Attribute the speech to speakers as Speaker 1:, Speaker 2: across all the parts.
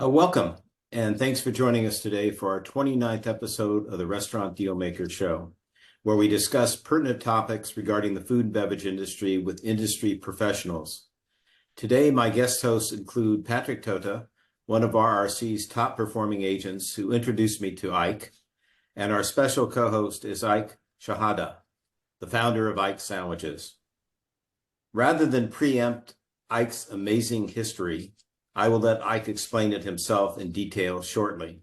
Speaker 1: Welcome, and thanks for joining us today for our 29th episode of the Restaurant Dealmaker Show, where we discuss pertinent topics regarding the food and beverage industry with industry professionals. Today, my guest hosts include Patrick Totah, one of RRC's top performing agents who introduced me to Ike, and our special co-host is Ike Shehadeh, the founder of Ike Sandwiches. Rather than preempt Ike's amazing history, I will let Ike explain it himself in detail shortly.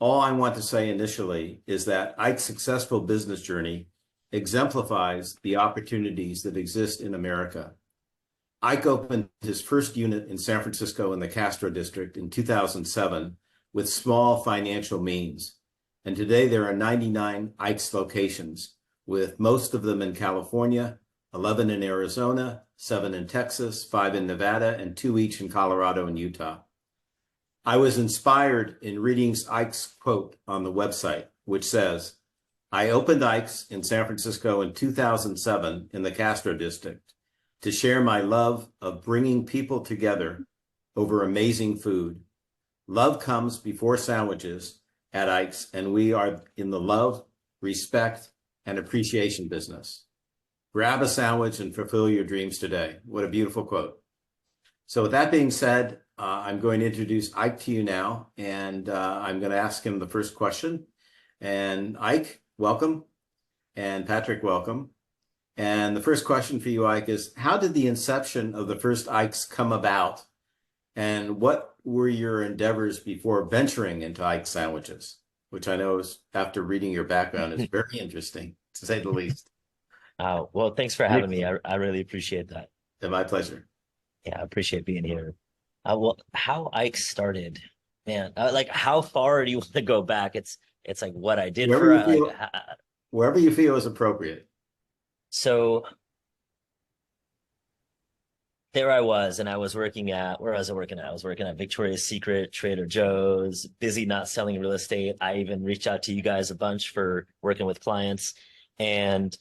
Speaker 1: All I want to say initially is that Ike's successful business journey exemplifies the opportunities that exist in America. Ike opened his first unit in San Francisco in the Castro district in 2007 with small financial means. And today there are 99 Ike's locations, with most of them in California, 11 in Arizona, 7 in Texas, 5 in Nevada, and 2 each in Colorado and Utah. I was inspired in reading Ike's quote on the website, which says, "I opened Ike's in San Francisco in 2007 in the Castro district to share my love of bringing people together over amazing food. Love comes before sandwiches at Ike's, and we are in the love, respect, and appreciation business. Grab a sandwich and fulfill your dreams today." What a beautiful quote. So with that being said, I'm going to introduce Ike to you now, and I'm going to ask him the first question. And Ike, welcome. And Patrick, welcome. And the first question for you, Ike, is how did the inception of the first Ike's come about? And what were your endeavors before venturing into Ike Sandwiches, which I know is, after reading your background, is very interesting, to say the least.
Speaker 2: Well, thanks for having me. I really appreciate that.
Speaker 1: My pleasure.
Speaker 2: Yeah, I appreciate being here. Well, how Ike started, man, like how far do you want to go back? It's like what I did
Speaker 1: Wherever
Speaker 2: for
Speaker 1: you feel,
Speaker 2: like
Speaker 1: wherever you feel is appropriate.
Speaker 2: so there I was, and I was working at where was I working at? I was working at Victoria's Secret, Trader Joe's, busy not selling real estate. I even reached out to you guys a bunch for working with clients, and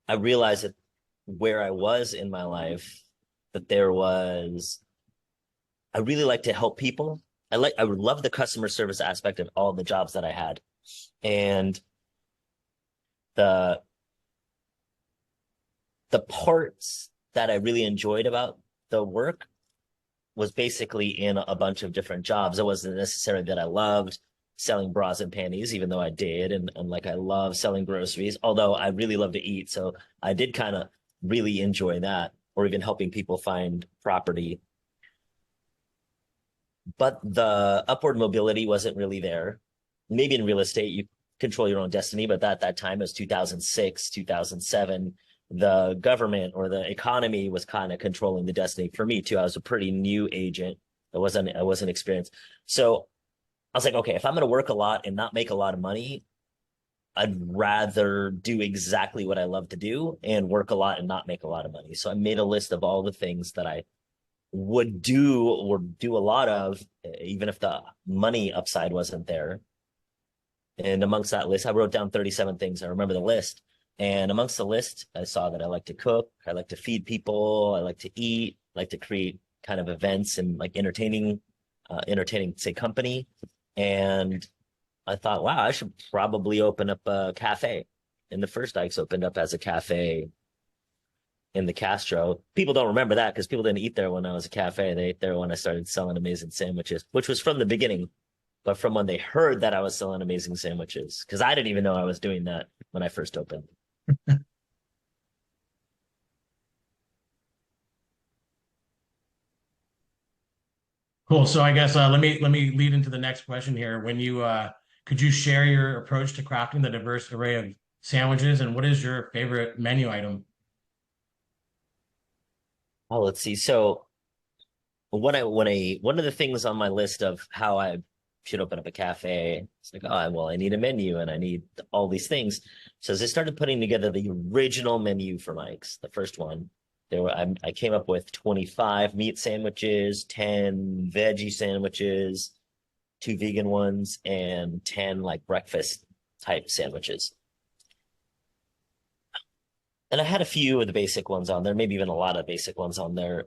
Speaker 2: I realized that where I was in my life, that there was, I really like to help people. I would love the customer service aspect of all the jobs that I had. And the the parts that I really enjoyed about the work was basically in a bunch of different jobs. It wasn't necessarily that I loved selling bras and panties, even though I did. And like I love selling groceries, although I really love to eat. So I did kind of really enjoy that, or even helping people find property. But the upward mobility wasn't really there. Maybe in real estate, you control your own destiny, but that time it was 2006, 2007. The government or the economy was kind of controlling the destiny for me too. I was a pretty new agent. I wasn't experienced. So I was like, okay, if I'm going to work a lot and not make a lot of money, I'd rather do exactly what I love to do and work a lot and not make a lot of money. So I made a list of all the things that I would do or do a lot of, even if the money upside wasn't there. And amongst that list, I wrote down 37 things. I remember the list. And amongst the list, I saw that I like to cook, I like to feed people, I like to eat, I like to create kind of events and like entertaining, say, company. And I thought, wow, I should probably open up a cafe. And the first Ike's opened up as a cafe in the Castro. People don't remember that because people didn't eat there when I was a cafe. They ate there when I started selling amazing sandwiches, which was from the beginning, but from when they heard that I was selling amazing sandwiches, because I didn't even know I was doing that when I first opened.
Speaker 3: Cool. So I guess let me lead into the next question here. When you could you share your approach to crafting the diverse array of sandwiches, and what is your favorite menu item?
Speaker 2: Oh, let's see. So one of the things on my list of how I should open up a cafe, it's like, oh, well, I need a menu and I need all these things. So as I started putting together the original menu for Mike's, the first one, I came up with 25 meat sandwiches, 10 veggie sandwiches, 2 vegan ones, and 10 like breakfast type sandwiches. And I had a few of the basic ones on there, maybe even a lot of basic ones on there.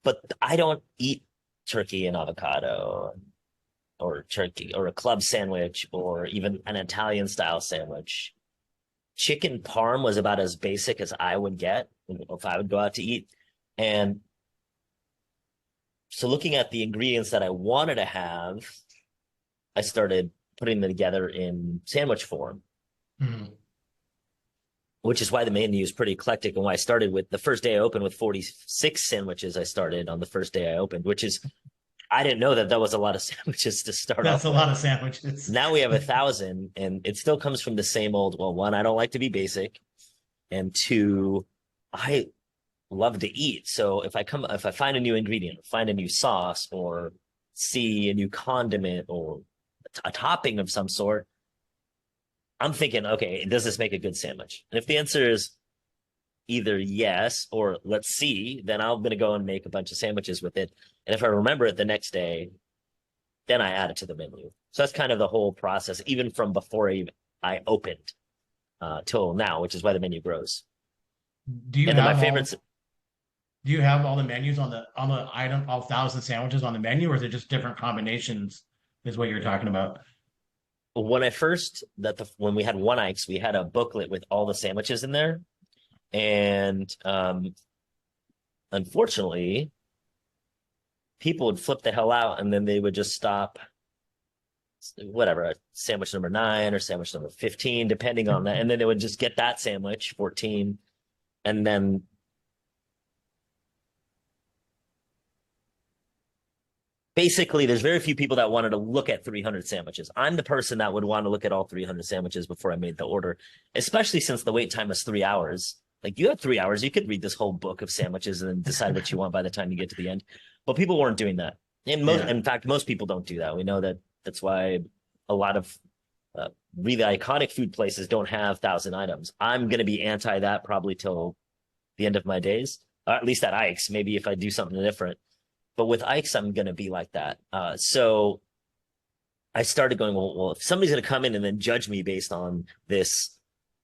Speaker 2: But I don't eat turkey and avocado, or turkey, or a club sandwich, or even an Italian style sandwich. Chicken parm was about as basic as I would get if I would go out to eat. And so looking at the ingredients that I wanted to have, I started putting them together in sandwich form, which is why the menu is pretty eclectic. And why I started with the first day I opened with 46 sandwiches. I started on the first day I opened, which is, I didn't know that that was a lot of sandwiches to start off
Speaker 3: That's a
Speaker 2: with.
Speaker 3: lot of sandwiches.
Speaker 2: Now we have 1,000, and it still comes from the same old, well, one, I don't like to be basic. And two, I love to eat. So if I find a new ingredient, find a new sauce, or see a new condiment or a topping of some sort, I'm thinking, okay, does this make a good sandwich? And if the answer is either yes or let's see, then I'm going to go and make a bunch of sandwiches with it. And if I remember it the next day, then I add it to the menu. So that's kind of the whole process, even from before I opened till now, which is why the menu grows.
Speaker 3: Do you
Speaker 2: And then
Speaker 3: have
Speaker 2: my favorites.
Speaker 3: Do you have all the menus on the item, all 1,000 sandwiches on the menu, or is it just different combinations? Is what you're talking about?
Speaker 2: When when we had one Ike's, we had a booklet with all the sandwiches in there. And unfortunately, people would flip the hell out, and then they would just stop, whatever, sandwich number 9 or sandwich number 15, depending on that. And then they would just get that sandwich, 14. And then basically, there's very few people that wanted to look at 300 sandwiches. I'm the person that would want to look at all 300 sandwiches before I made the order, especially since the wait time was 3 hours. Like, you have 3 hours, you could read this whole book of sandwiches and then decide what you want by the time you get to the end. But people weren't doing that. And in fact, most people don't do that. We know that that's why a lot of really iconic food places don't have 1,000 items. I'm going to be anti that probably till the end of my days, or at least at Ike's, maybe if I do something different. But with Ike's, I'm going to be like that. So I started going, well, if somebody's going to come in and then judge me based on this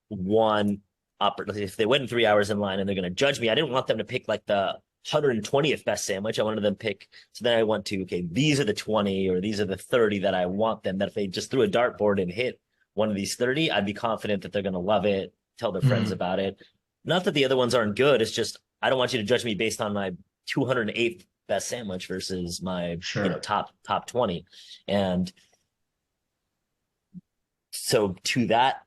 Speaker 2: one opportunity, if they went in 3 hours in line and they're going to judge me, I didn't want them to pick like the 120th best sandwich. I wanted them to pick. So then I went to, okay, these are the 20 or these are the 30 that I want them, that if they just threw a dartboard and hit one of these 30, I'd be confident that they're going to love it, tell their friends about it. Not that the other ones aren't good. It's just, I don't want you to judge me based on my 208th best sandwich versus my top 20. And so to that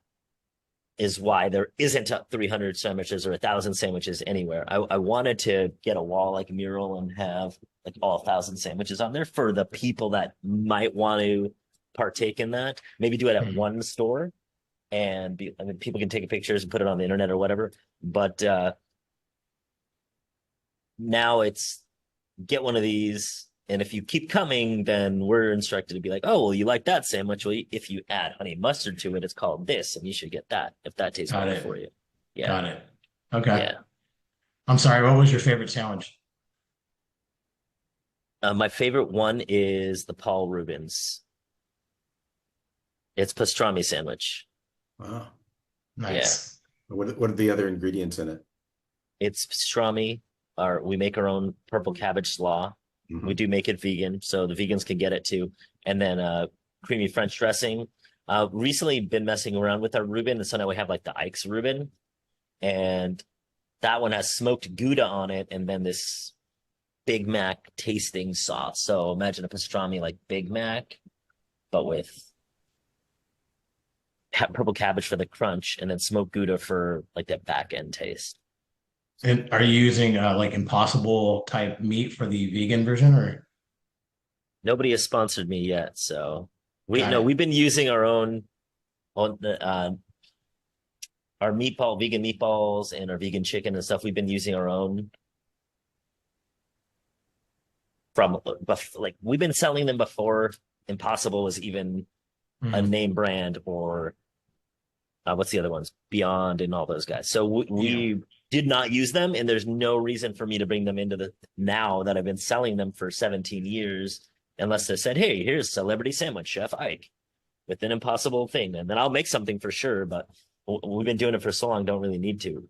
Speaker 2: is why there isn't 300 sandwiches or 1,000 sandwiches anywhere. I wanted to get a wall like mural and have like all 1,000 sandwiches on there for the people that might want to partake in that. Maybe do it at one store, and people can take pictures and put it on the internet or whatever. But now it's, get one of these, and if you keep coming, then we're instructed to be like, oh, well, you like that sandwich? Well, if you add honey mustard to it, it's called this, and you should get that if that tastes better for you. Yeah.
Speaker 3: Got it. Okay.
Speaker 2: Yeah.
Speaker 3: I'm sorry, what was your favorite sandwich?
Speaker 2: My favorite one is the Paul Rubens. It's pastrami sandwich.
Speaker 1: Wow.
Speaker 3: Nice.
Speaker 1: Yeah. What are the other ingredients in it?
Speaker 2: It's pastrami. We make our own purple cabbage slaw. We do make it vegan, so the vegans can get it too. And then creamy French dressing. Recently been messing around with our Reuben, and so now we have like the Ike's Reuben, and that one has smoked Gouda on it, and then this Big Mac tasting sauce. So imagine a pastrami like Big Mac, but with purple cabbage for the crunch, and then smoked Gouda for like that back end taste.
Speaker 3: And are you using like Impossible type meat for the vegan version, or?
Speaker 2: Nobody has sponsored me yet, so we've been using our own on the our vegan meatballs and our vegan chicken and stuff. We've been using our own we've been selling them before Impossible was even a name brand, or what's the other ones? Beyond and all those guys. So we did not use them, and there's no reason for me to bring them into now that I've been selling them for 17 years, unless they said, hey, here's Celebrity Sandwich Chef Ike with an Impossible thing. And then I'll make something for sure, but we've been doing it for so long, don't really need to.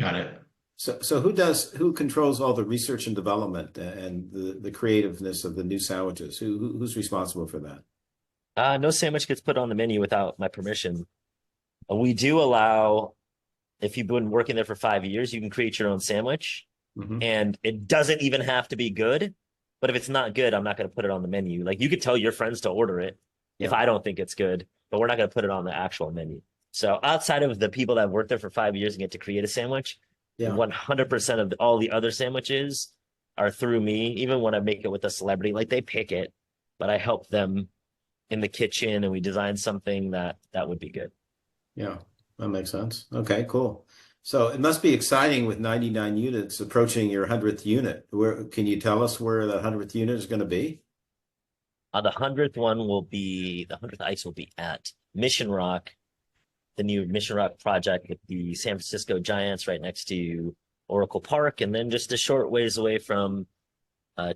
Speaker 3: Got it.
Speaker 1: So who controls all the research and development and the creativeness of the new sandwiches? Who's responsible for that?
Speaker 2: No sandwich gets put on the menu without my permission. We do allow, if you've been working there for 5 years, you can create your own sandwich,
Speaker 1: Hmm.
Speaker 2: and it doesn't even have to be good. But if it's not good, I'm not going to put it on the menu. Like you could tell your friends to order it if
Speaker 1: Yeah.
Speaker 2: I don't think it's good, but we're not going to put it on the actual menu. So outside of the people that work there for 5 years and get to create a sandwich,
Speaker 1: Yeah.
Speaker 2: 100% of all the other sandwiches are through me. Even when I make it with a celebrity, like they pick it, but I help them in the kitchen and we design something that would be good.
Speaker 1: Yeah. That makes sense. Okay, cool. So it must be exciting with 99 units approaching your 100th unit. Where can you tell us where the 100th unit is going to be?
Speaker 2: The 100th Ice will be at Mission Rock, the new Mission Rock project with the San Francisco Giants right next to Oracle Park, and then just a short ways away from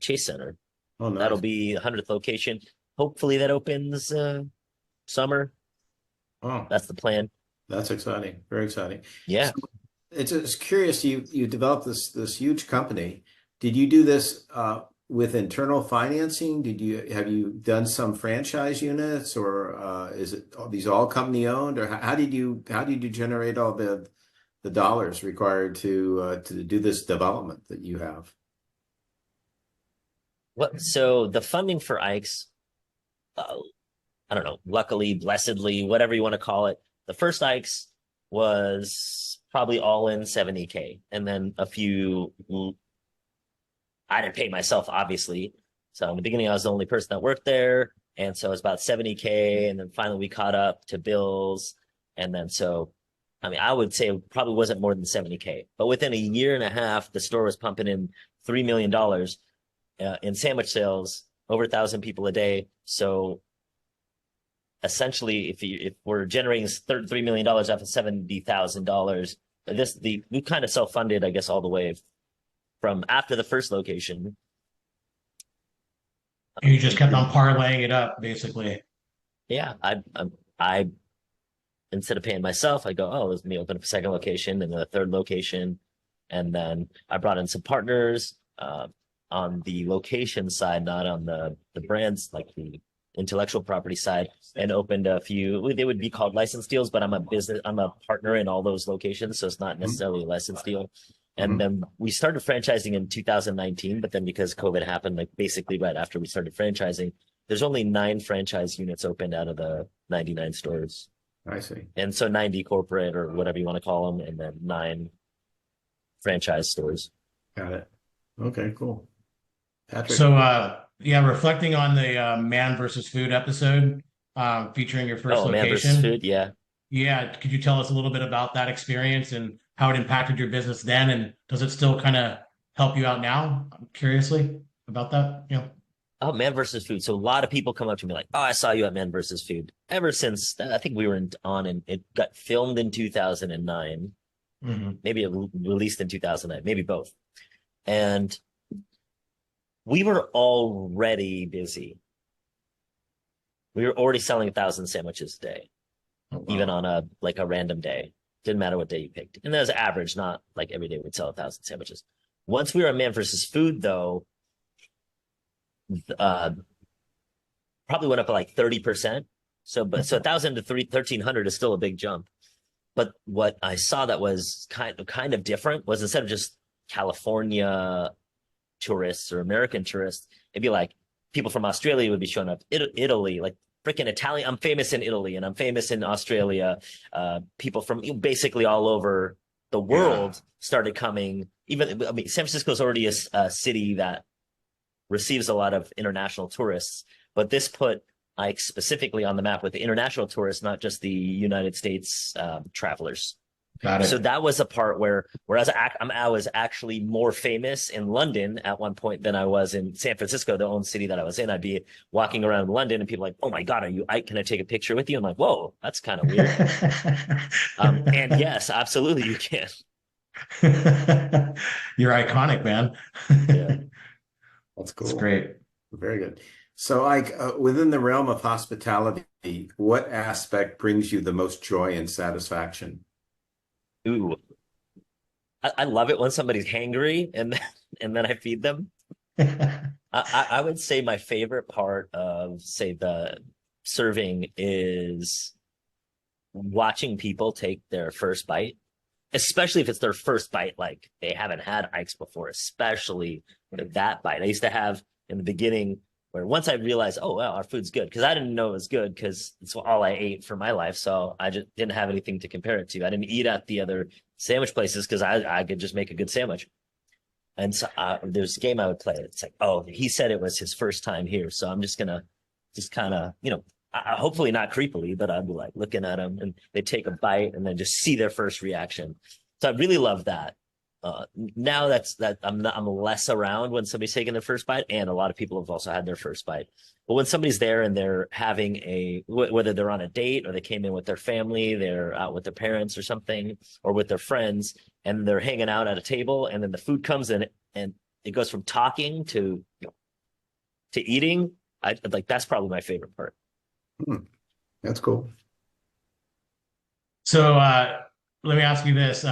Speaker 2: Chase Center.
Speaker 1: Oh, nice.
Speaker 2: That'll be the 100th location. Hopefully that opens summer.
Speaker 1: Oh,
Speaker 2: That's the plan.
Speaker 1: that's exciting. Very exciting.
Speaker 2: Yeah.
Speaker 1: So it's curious. You developed this huge company. Did you do this with internal financing? Have you done some franchise units, or is it these all company owned, or how did you generate all the dollars required to do this development that you have?
Speaker 2: So the funding for Ike's, I don't know, luckily, blessedly, whatever you want to call it, the first Ike's was probably all in 70K, and then a few. I didn't pay myself, obviously. So in the beginning, I was the only person that worked there. And so it was about 70K. And then finally we caught up to bills. And then I would say it probably wasn't more than 70K. But within a year and a half, the store was pumping in $3 million in sandwich sales, over 1,000 people a day. So essentially, if we're generating $3 million off of $70,000, we kind of self-funded, I guess, all the way from after the first location.
Speaker 3: You just kept on parlaying it up, basically.
Speaker 2: Yeah, I instead of paying myself, I go, oh, let me open up a second location and then a third location, and then I brought in some partners on the location side, not on the brands, like the intellectual property side, and opened a few. They would be called license deals, but I'm a partner in all those locations, so it's not necessarily a license deal. And then we started franchising in 2019, but then because COVID happened, like basically right after we started franchising, there's only 9 franchise units opened out of the 99 stores.
Speaker 1: I see.
Speaker 2: And so 90 corporate or whatever you want to call them, and then 9 franchise stores.
Speaker 1: Got it. Okay, cool. Patrick.
Speaker 3: So, reflecting on the Man versus Food episode featuring your first location.
Speaker 2: Man versus Food, yeah.
Speaker 3: Yeah, could you tell us a little bit about that experience and how it impacted your business then, and does it still kind of help you out now? Curiously about that,
Speaker 2: Oh, Man versus Food. So a lot of people come up to me like, "Oh, I saw you at Man versus Food." Ever since I think we were and it got filmed in 2009, maybe it released in 2009, maybe both, and we were already busy. We were already selling 1,000 sandwiches a day, even on a random day. Didn't matter what day you picked. And that was average, not like every day we'd sell 1,000 sandwiches. Once we were at Man versus Food, though, probably went up by like 30%. So 1,000 to 1,300 is still a big jump. But what I saw that was kind of different was instead of just California tourists or American tourists, it'd be like people from Australia would be showing up, Italy, like freaking Italian. I'm famous in Italy and I'm famous in Australia. People from basically all over the world started coming. San Francisco is already a city that receives a lot of international tourists, but this put Ike specifically on the map with the international tourists, not just the United States travelers.
Speaker 3: Got it.
Speaker 2: So that was a part whereas I was actually more famous in London at one point than I was in San Francisco, the own city that I was in. I'd be walking around London and people like, "Oh my God, are you Ike? Can I take a picture with you?" I'm like, "Whoa, that's kind of weird." And yes, absolutely, you can.
Speaker 3: You're iconic, man.
Speaker 2: Yeah.
Speaker 1: That's cool.
Speaker 3: That's great.
Speaker 1: Very good. So, Ike, within the realm of hospitality, what aspect brings you the most joy and satisfaction?
Speaker 2: Ooh. I love it when somebody's hangry and then I feed them. I would say my favorite part of, say, the serving is watching people take their first bite, especially if it's their first bite, like they haven't had Ike's before, especially that bite. I used to have in the beginning where once I realized, oh, wow, our food's good, because I didn't know it was good because it's all I ate for my life. So I just didn't have anything to compare it to. I didn't eat at the other sandwich places because I could just make a good sandwich. And so there's a game I would play. It's like, oh, he said it was his first time here. So I'm just going to just kind of, hopefully not creepily, but I'd be like looking at them and they take a bite and then just see their first reaction. So I really love that. Now that I'm less around when somebody's taking their first bite, and a lot of people have also had their first bite. But when somebody's there and they're having whether they're on a date or they came in with their family, they're out with their parents or something, or with their friends, and they're hanging out at a table, and then the food comes in and it goes from talking to eating. That's probably my favorite part.
Speaker 1: That's cool.
Speaker 3: So let me ask you this.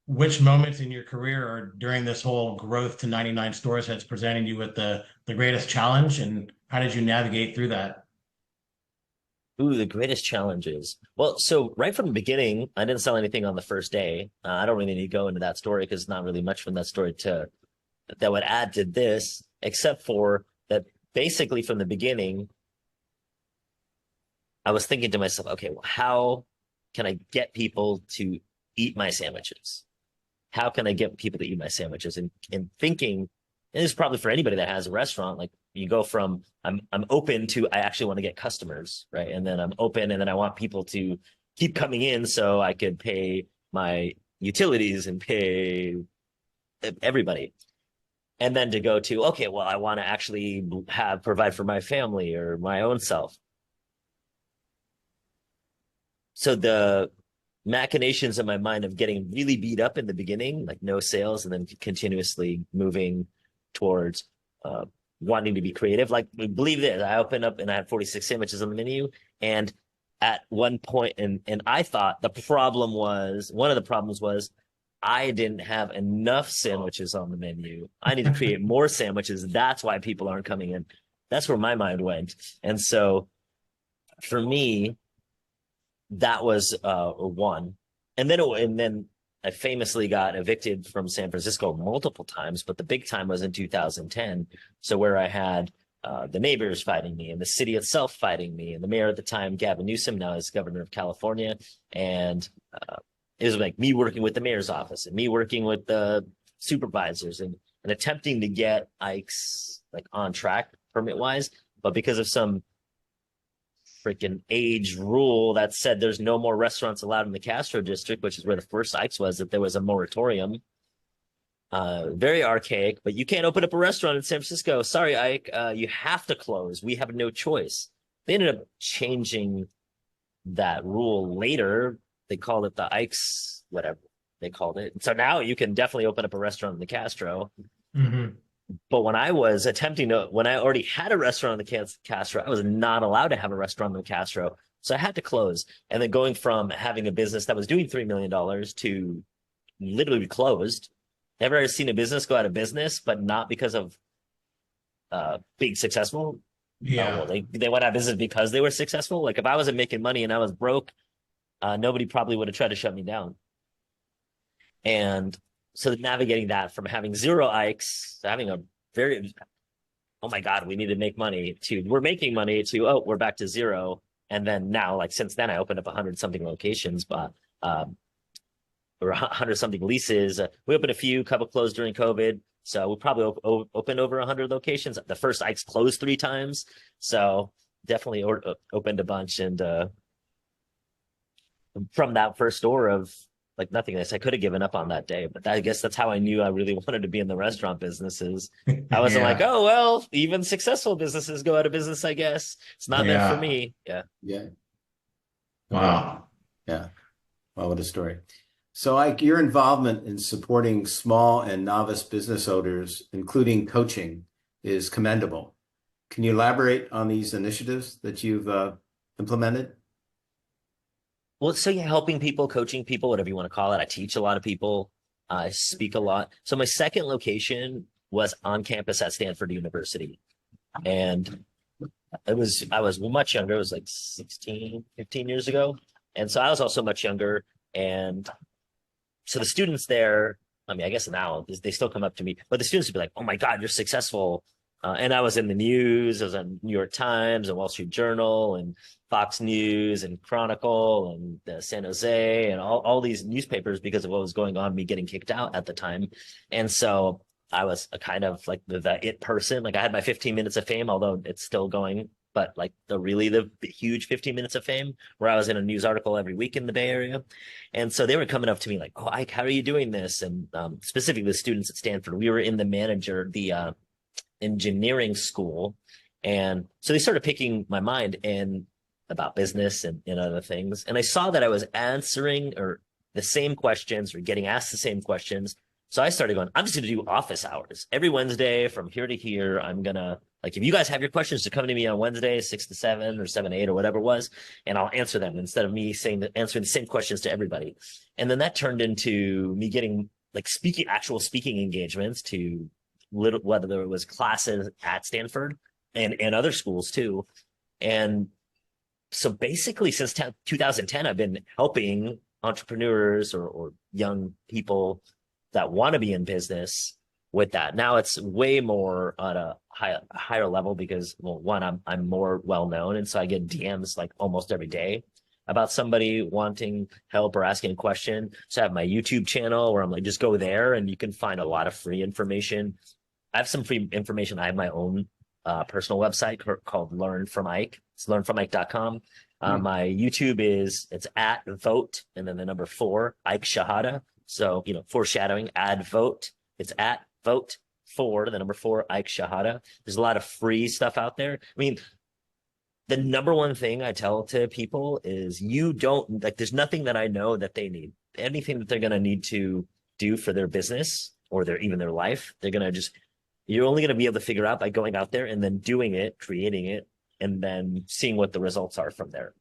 Speaker 3: Which moments in your career or during this whole growth to 99 stores has presented you with the greatest challenge, and how did you navigate through that?
Speaker 2: Ooh, the greatest challenges. Well, so right from the beginning, I didn't sell anything on the first day. I don't really need to go into that story because not really much from that story that would add to this, except for that basically from the beginning, I was thinking to myself, okay, well, how can I get people to eat my sandwiches? How can I get people to eat my sandwiches? And thinking, and this is probably for anybody that has a restaurant, like you go from I'm open to I actually want to get customers, right? And then I'm open and then I want people to keep coming in so I could pay my utilities and pay everybody. And then to go to, okay, well, I want to actually provide for my family or my own self. So the machinations in my mind of getting really beat up in the beginning, like no sales, and then continuously moving towards wanting to be creative. Like, believe this, I opened up and I had 46 sandwiches on the menu. And at one point, and I thought one of the problems was I didn't have enough sandwiches on the menu. I need to create more sandwiches. That's why people aren't coming in. That's where my mind went. And so for me, that was one. And then I famously got evicted from San Francisco multiple times, but the big time was in 2010. So where I had the neighbors fighting me and the city itself fighting me, and the mayor at the time, Gavin Newsom, now is governor of California. And it was like me working with the mayor's office and me working with the supervisors and attempting to get Ike's like on track permit wise. But because of some freaking age rule that said there's no more restaurants allowed in the Castro district, which is where the first Ike's was, that there was a moratorium. Very archaic, but you can't open up a restaurant in San Francisco. Sorry, Ike, you have to close. We have no choice. They ended up changing that rule later. They called it the Ike's, whatever they called it. So now you can definitely open up a restaurant in the Castro.
Speaker 3: Mm-hmm.
Speaker 2: But when I was when I already had a restaurant in the Castro, I was not allowed to have a restaurant in the Castro. So I had to close. And then going from having a business that was doing $3 million to literally closed. Never seen a business go out of business, but not because of being successful.
Speaker 3: Yeah.
Speaker 2: Well, they went out of business because they were successful. Like if I wasn't making money and I was broke, nobody probably would have tried to shut me down. And so navigating that from having 0 Ikes, having a very, oh my God, we need to make money, to we're making money, to, oh, we're back to 0. And then now, like since then, I opened up 100 something locations, but or 100 something leases. We opened a couple closed during COVID. So we probably opened over 100 locations. The first Ike's closed 3 times. So definitely opened a bunch. And from that first store of like nothingness, I could have given up on that day, but I guess that's how I knew I really wanted to be in the restaurant businesses. I wasn't like, oh, well, even successful businesses go out of business, I guess. It's not meant for me. Yeah.
Speaker 1: Yeah.
Speaker 3: Wow.
Speaker 1: Yeah. Well, what a story. So, Ike, your involvement in supporting small and novice business owners, including coaching, is commendable. Can you elaborate on these initiatives that you've implemented?
Speaker 2: Well, so yeah, helping people, coaching people, whatever you want to call it. I teach a lot of people. I speak a lot. So my second location was on campus at Stanford University. And I was much younger. It was like 16, 15 years ago. And so I was also much younger. And so the students there, I mean, I guess now they still come up to me, but the students would be like, "Oh my God, you're successful." And I was in the news. I was on New York Times and Wall Street Journal and Fox News and Chronicle and San Jose and all these newspapers because of what was going on, me getting kicked out at the time. And so I was a kind of like the it person. Like I had my 15 minutes of fame, although it's still going, but like the huge 15 minutes of fame where I was in a news article every week in the Bay Area. And so they were coming up to me like, "Oh, Ike, how are you doing this?" And specifically the students at Stanford, we were in the engineering school. And so they started picking my mind and about business and other things. And I saw that I was answering or the same questions or getting asked the same questions. So I started going, I'm just going to do office hours every Wednesday from here to here. I'm going to, like, if you guys have your questions, to come to me on Wednesday, 6 to 7 or 7 to 8 or whatever it was, and I'll answer them instead of me answering the same questions to everybody. And then that turned into me getting like actual speaking engagements to whether it was classes at Stanford and other schools too. And so basically since 2010, I've been helping entrepreneurs or young people that want to be in business with that. Now it's way more on a higher level because, well, one, I'm more well known, and so I get DMs like almost every day about somebody wanting help or asking a question. So I have my YouTube channel where I'm like, just go there and you can find a lot of free information. I have some free information. I have my own personal website called Learn from Ike. It's learnfromike.com. My YouTube it's at vote and then the number 4, Ike Shehadeh. So, foreshadowing, add vote. It's at vote 4, the number 4, Ike Shehadeh. There's a lot of free stuff out there. I mean, the number one thing I tell to people is there's nothing that I know that they need. Anything that they're going to need to do for their business or even their life, you're only going to be able to figure out by going out there and then doing it, creating it, and then seeing what the results are from there.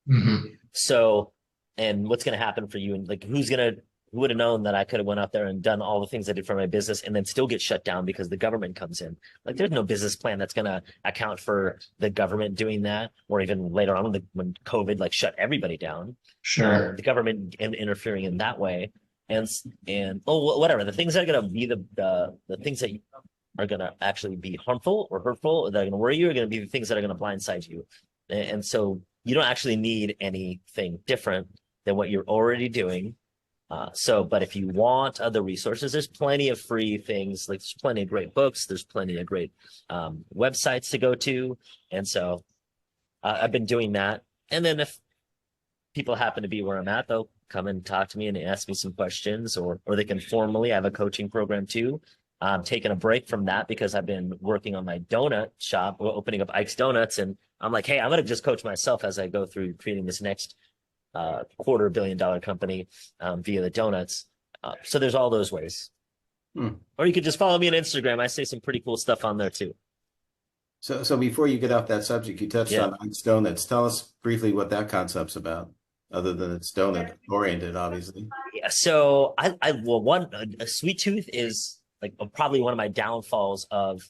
Speaker 3: Mm-hmm.
Speaker 2: So, and what's going to happen for you, and like who would have known that I could have went out there and done all the things I did for my business and then still get shut down because the government comes in. Like there's no business plan that's going to account for the government doing that, or even later on when COVID like shut everybody down.
Speaker 3: Sure.
Speaker 2: The government interfering in that way. And whatever, the things that are going to be the things that are going to actually be harmful or hurtful, that are going to worry you, are going to be the things that are going to blindside you. And so you don't actually need anything different than what you're already doing. But if you want other resources, there's plenty of free things. Like there's plenty of great books. There's plenty of great websites to go to. And so I've been doing that. And then if people happen to be where I'm at, they'll come and talk to me and ask me some questions, or they can formally. I have a coaching program too. I'm taking a break from that because I've been working on my donut shop, opening up Ike's Donuts. And I'm like, hey, I'm going to just coach myself as I go through creating this next $250 million company via the donuts. So there's all those ways. Or you could just follow me on Instagram. I say some pretty cool stuff on there too.
Speaker 1: So before you get off that subject, you touched on Ike's Donuts. Tell us briefly what that concept's about, other than it's donut oriented, obviously.
Speaker 2: Yeah. So a sweet tooth is like probably one of my downfalls of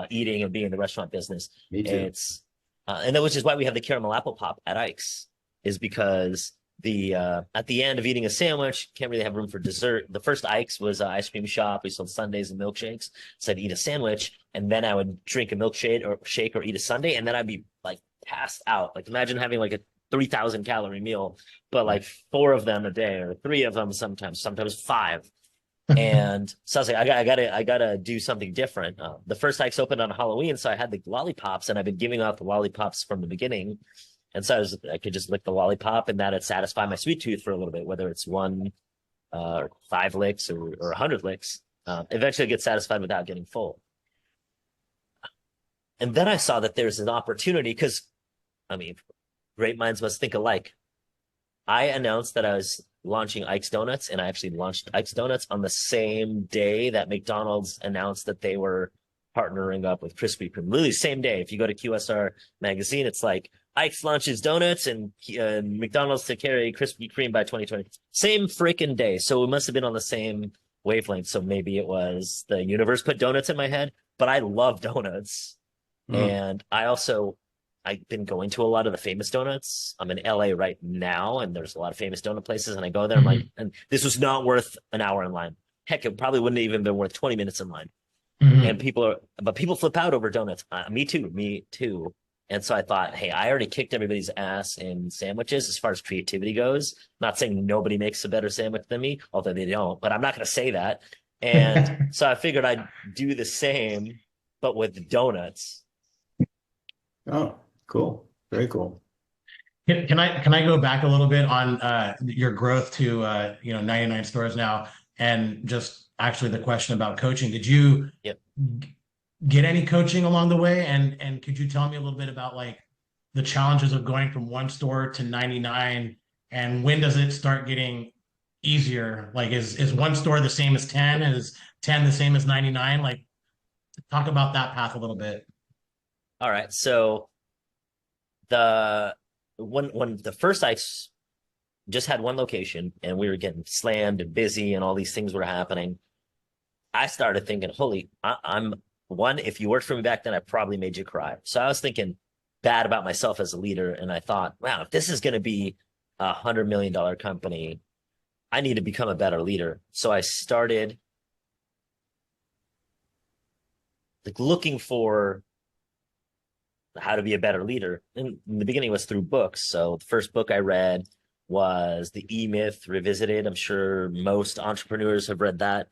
Speaker 2: eating and being in the restaurant business.
Speaker 1: Me too.
Speaker 2: And that was just why we have the caramel apple pop at Ike's, is because at the end of eating a sandwich, can't really have room for dessert. The first Ike's was an ice cream shop. We sold sundaes and milkshakes. So I'd eat a sandwich and then I would drink a milkshake or eat a sundae, and then I'd be like passed out. Like imagine having like a 3,000 calorie meal, but like 4 of them a day or 3 of them sometimes 5. And so I was like, I gotta do something different. The first Ike's opened on Halloween, so I had the lollipops, and I've been giving out the lollipops from the beginning. And so I could just lick the lollipop, and that'd satisfy my sweet tooth for a little bit, whether it's 1, 5 licks or 100 licks. Eventually, I get satisfied without getting full. And then I saw that there's an opportunity because, I mean, great minds must think alike. I announced that I was launching Ike's Donuts, and I actually launched Ike's Donuts on the same day that McDonald's announced that they were partnering up with Krispy Kreme. Literally same day. If you go to QSR magazine, it's like Ike's launches donuts and McDonald's to carry Krispy Kreme by 2020. Same freaking day. So we must have been on the same wavelength. So maybe it was the universe put donuts in my head, but I love donuts. And I've been going to a lot of the famous donuts. I'm in LA right now, and there's a lot of famous donut places. And I go there, I'm like, and this was not worth an hour in line. Heck, it probably wouldn't have even been worth 20 minutes in line. And people flip out over donuts. Me too. And so I thought, hey, I already kicked everybody's ass in sandwiches as far as creativity goes. Not saying nobody makes a better sandwich than me, although they don't, but I'm not going to say that. And so I figured I'd do the same, but with donuts.
Speaker 1: Oh, cool. Very cool.
Speaker 3: Can I go back a little bit on your growth to 99 stores now, and just actually the question about coaching? Did you get any coaching along the way? And could you tell me a little bit about like the challenges of going from one store to 99, and when does it start getting easier? Like is one store the same as 10? Is 10 the same as 99? Like, talk about that path a little bit.
Speaker 2: All right. So when the first I just had one location and we were getting slammed and busy and all these things were happening, I started thinking, holy, I'm one, if you worked for me back then, I probably made you cry. So I was thinking bad about myself as a leader. And I thought, wow, if this is going to be $100 million company, I need to become a better leader. So I started like looking for how to be a better leader. And in the beginning, it was through books. So the first book I read was The E-Myth Revisited. I'm sure most entrepreneurs have read that.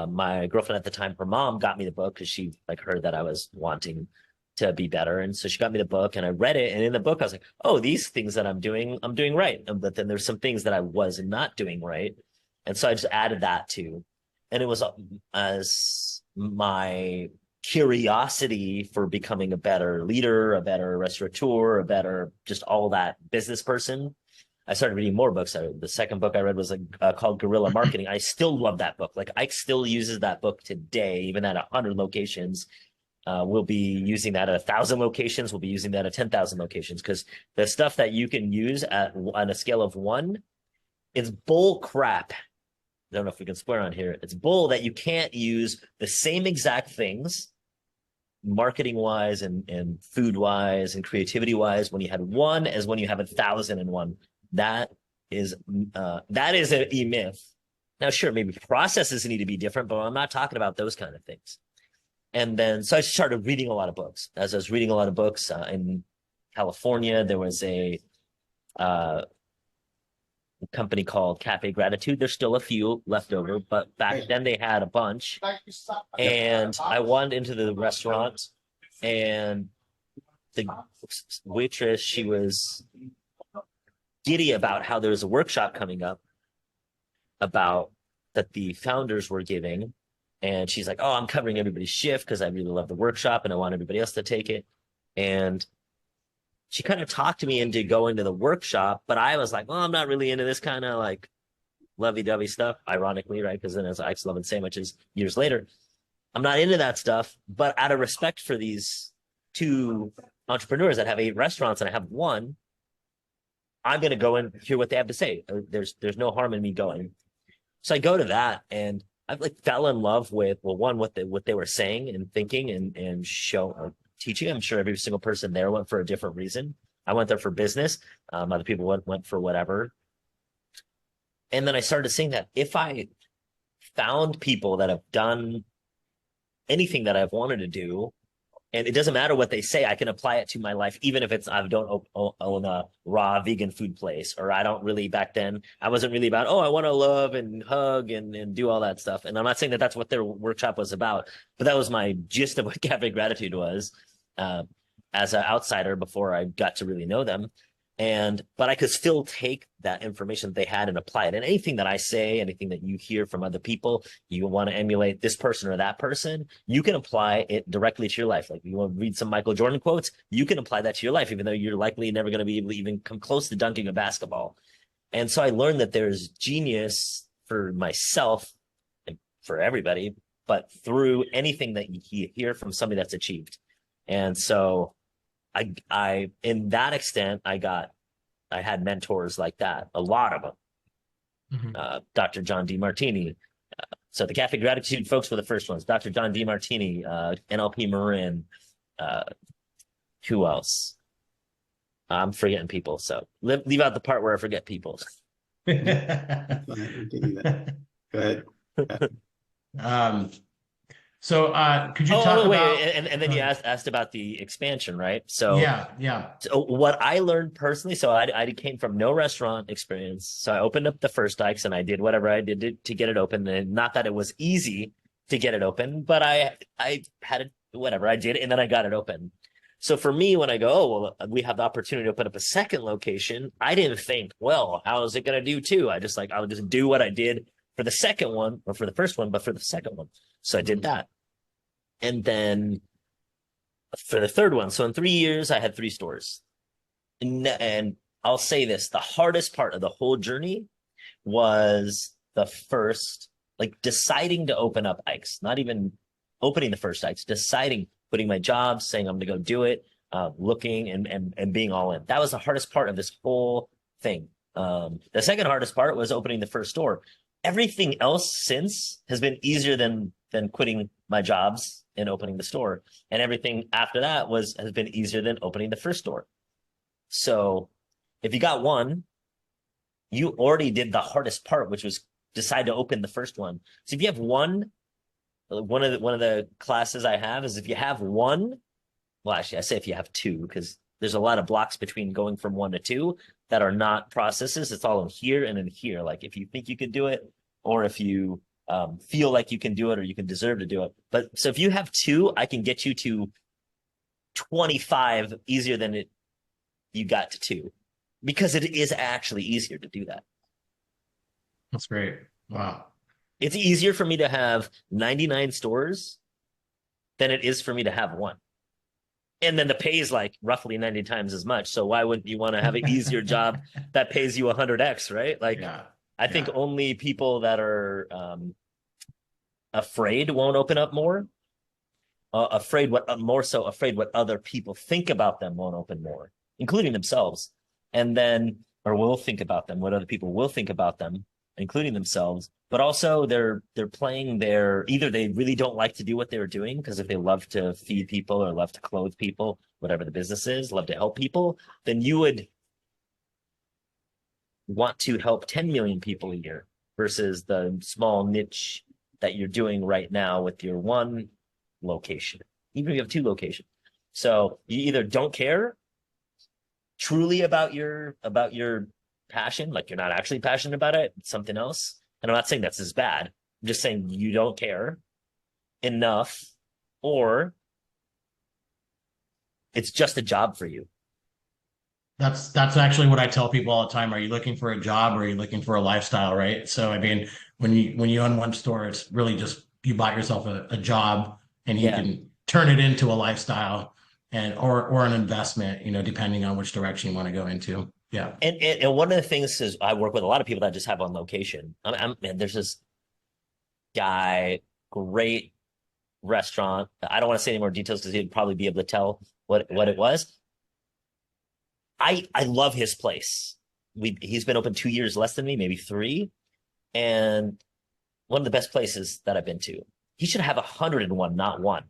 Speaker 2: My girlfriend at the time, her mom got me the book because she like heard that I was wanting to be better. And so she got me the book and I read it. And in the book, I was like, oh, these things that I'm doing right. But then there's some things that I was not doing right. And so I just added that too. And it was as my curiosity for becoming a better leader, a better restaurateur, a better just all that business person. I started reading more books. The second book I read was called Guerrilla Marketing. I still love that book. Like Ike still uses that book today, even at 100 locations. We'll be using that at 1,000 locations. We'll be using that at 10,000 locations because the stuff that you can use on a scale of 1, it's bull crap. I don't know if we can swear on here. It's bull that you can't use the same exact things marketing wise and food wise and creativity wise when you had 1 as when you have 1,001. That is an E-myth. Now, sure, maybe processes need to be different, but I'm not talking about those kind of things. And then, so I started reading a lot of books. As I was reading a lot of books in California, there was a company called Cafe Gratitude. There's still a few left over, but back then they had a bunch. And I wandered into the restaurant, and the waitress, she was giddy about how there was a workshop coming up about that the founders were giving. And she's like, oh, I'm covering everybody's shift because I really love the workshop and I want everybody else to take it. And she kind of talked me into going to the workshop, but I was like, well, I'm not really into this kind of like lovey-dovey stuff, ironically, right? Because then as Ike's Loving Sandwiches years later, I'm not into that stuff. But out of respect for these 2 entrepreneurs that have 8 restaurants and I have 1, I'm going to go and hear what they have to say. There's no harm in me going. So I go to that and I like fell in love with, well, one, what they were saying and thinking and teaching. I'm sure every single person there went for a different reason. I went there for business. Other people went for whatever. And then I started seeing that if I found people that have done anything that I've wanted to do, and it doesn't matter what they say, I can apply it to my life, even if it's I don't own a raw vegan food place, or I don't really, back then, I wasn't really about, oh, I want to love and hug and do all that stuff. And I'm not saying that that's what their workshop was about, but that was my gist of what Cafe Gratitude was as an outsider before I got to really know them. But I could still take that information that they had and apply it. And anything that I say, anything that you hear from other people, you want to emulate this person or that person, you can apply it directly to your life. Like you want to read some Michael Jordan quotes, you can apply that to your life, even though you're likely never going to be able to even come close to dunking a basketball. And so I learned that there's genius for myself and for everybody, but through anything that you hear from somebody that's achieved. And so I in that extent, I had mentors like that, a lot of them. Dr. John D. Martini, So the Cafe Gratitude folks were the first ones. Dr. John DeMartini, NLP Marin. Who else? I'm forgetting people. So leave out the part where I forget people.
Speaker 1: Go ahead.
Speaker 3: Could you talk
Speaker 2: wait,
Speaker 3: about,
Speaker 2: and then you asked about the expansion, right? So
Speaker 3: yeah.
Speaker 2: So what I learned personally, so I came from no restaurant experience. So I opened up the first Ike's and I did whatever I did to get it open. And not that it was easy to get it open, but I had it, whatever I did, and then I got it open. So for me, when I go, oh, well, we have the opportunity to open up a second location, I didn't think, well, how is it going to do too? I'll just do what I did for the second one, or for the first one, but for the second one. So I did that. And then for the third one, so in 3 years, I had 3 stores. And I'll say this, the hardest part of the whole journey was the first, like deciding to open up Ike's, not even opening the first Ike's, deciding, putting my job, saying I'm going to go do it, looking and being all in. That was the hardest part of this whole thing. The second hardest part was opening the first store. Everything else since has been easier than quitting my jobs and opening the store. And everything after that has been easier than opening the first store. So if you got one, you already did the hardest part, which was decide to open the first one. So if you have one of the classes I have is if you have one, well, actually I say if you have 2, because there's a lot of blocks between going from 1 to 2 that are not processes. It's all in here and in here. Like if you think you could do it, or if you feel like you can do it, or you can deserve to do it. But so if you have 2, I can get you to 25 easier than you got to 2, because it is actually easier to do that.
Speaker 3: That's great. Wow.
Speaker 2: It's easier for me to have 99 stores than it is for me to have 1. And then the pay is like roughly 90 times as much. So why wouldn't you want to have an easier job that pays you 100x, right? Like, I think only people that are afraid won't open up more. Afraid what other people think about them won't open more, including themselves. And then, or will think about them, what other people will think about them, including themselves. But also they're playing either they really don't like to do what they're doing, because if they love to feed people or love to clothe people, whatever the business is, love to help people, then you would want to help 10 million people a year versus the small niche that you're doing right now with your 1 location, even if you have 2 locations. So you either don't care truly about your passion, like you're not actually passionate about it, it's something else. And I'm not saying that's as bad. I'm just saying you don't care enough, or it's just a job for you.
Speaker 3: That's actually what I tell people all the time. Are you looking for a job, or are you looking for a lifestyle, right? So, I mean, when you own one store, it's really just you bought yourself a job, and you can turn it into a lifestyle or an investment, depending on which direction you want to go into. Yeah.
Speaker 2: And one of the things is I work with a lot of people that just have on location. And there's this guy, great restaurant. I don't want to say any more details because he'd probably be able to tell what it was. I love his place. He's been open 2 years less than me, maybe 3. And one of the best places that I've been to. He should have 101, not 1.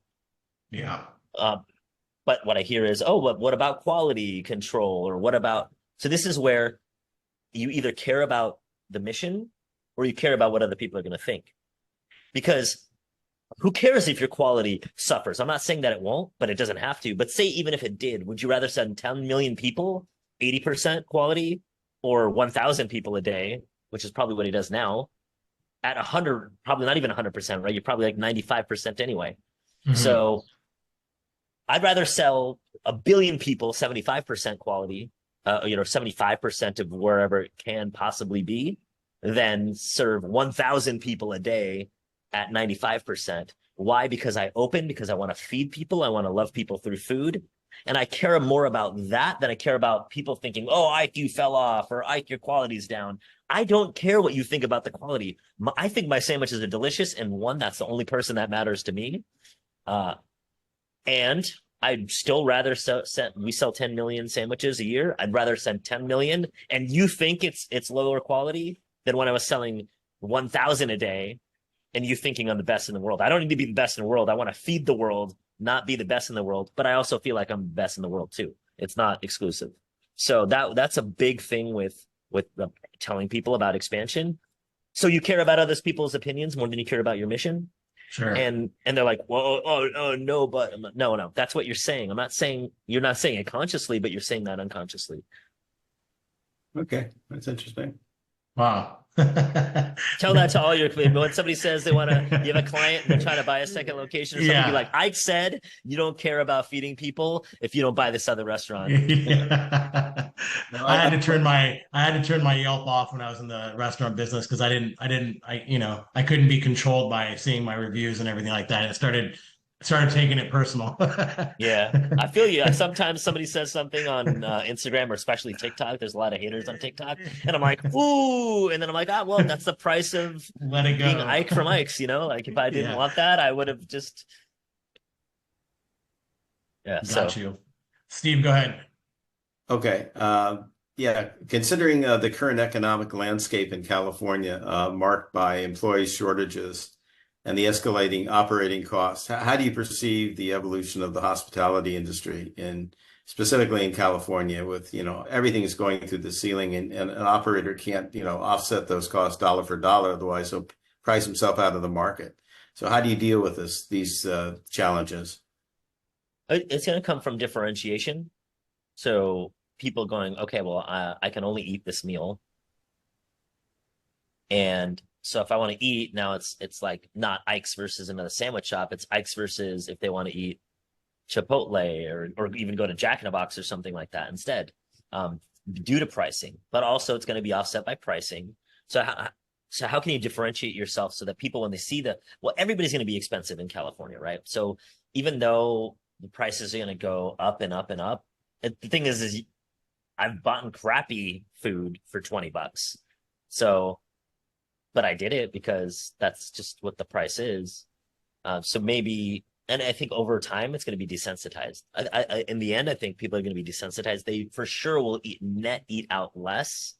Speaker 3: Yeah.
Speaker 2: But what I hear is, what about quality control, or what about... So this is where you either care about the mission or you care about what other people are going to think. Because who cares if your quality suffers? I'm not saying that it won't, but it doesn't have to. But say even if it did, would you rather send 10 million people 80% quality, or 1,000 people a day, which is probably what he does now, at 100, probably not even 100%, right? You're probably like 95% anyway. Mm-hmm. So I'd rather sell 1 billion people 75% quality, 75% of wherever it can possibly be, than serve 1,000 people a day at 95%. Why? Because I want to feed people. I want to love people through food. And I care more about that than I care about people thinking, oh, Ike, you fell off, or Ike, your quality's down. I don't care what you think about the quality. I think my sandwiches are delicious, and 1, that's the only person that matters to me. And I'd still rather we sell 10 million sandwiches a year. I'd rather send 10 million, and you think it's lower quality than when I was selling 1,000 a day and you thinking I'm the best in the world. I don't need to be the best in the world. I want to feed the world, not be the best in the world, but I also feel like I'm the best in the world too. It's not exclusive. So that's a big thing with telling people about expansion. So you care about other people's opinions more than you care about your mission.
Speaker 3: Sure.
Speaker 2: And they're like, well, oh no, but no, that's what you're saying. I'm not saying, you're not saying it consciously, but you're saying that unconsciously.
Speaker 1: Okay, that's interesting.
Speaker 3: Wow.
Speaker 2: Tell that to all your, when somebody says they want to, you have a client and they're trying to buy a second location or something, be like, Ike said, you don't care about feeding people if you don't buy this other restaurant.
Speaker 3: Yeah.
Speaker 1: No,
Speaker 3: I had to turn my Yelp off when I was in the restaurant business because I couldn't be controlled by seeing my reviews and everything like that. It started taking it personal.
Speaker 2: Yeah, I feel you. Sometimes somebody says something on Instagram or especially TikTok. There's a lot of haters on TikTok, and I'm like, ooh, and then I'm like, well, that's the price of
Speaker 3: Let it go.
Speaker 2: being Ike from Ike's. Like if I didn't want that, I would have just. Yeah.
Speaker 3: Got you, Steve. Go ahead.
Speaker 1: Okay. Yeah, considering the current economic landscape in California, marked by employee shortages and the escalating operating costs, how do you perceive the evolution of the hospitality industry, and specifically in California, with everything is going through the ceiling, and an operator can't offset those costs dollar for dollar, otherwise he'll price himself out of the market. So how do you deal with these challenges?
Speaker 2: It's going to come from differentiation. So people going, okay, well, I can only eat this meal, and so if I want to eat now, it's like not Ike's versus another sandwich shop. It's Ike's versus if they want to eat Chipotle or even go to Jack in the Box or something like that instead, due to pricing. But also it's going to be offset by pricing. So how can you differentiate yourself so that people, when they see everybody's going to be expensive in California, right? So even though the prices are going to go up and up and up, the thing is I've bought crappy food for $20. So. But I did it because that's just what the price is. So maybe, and I think over time it's going to be desensitized. In the end, I think people are going to be desensitized. They for sure will eat out less,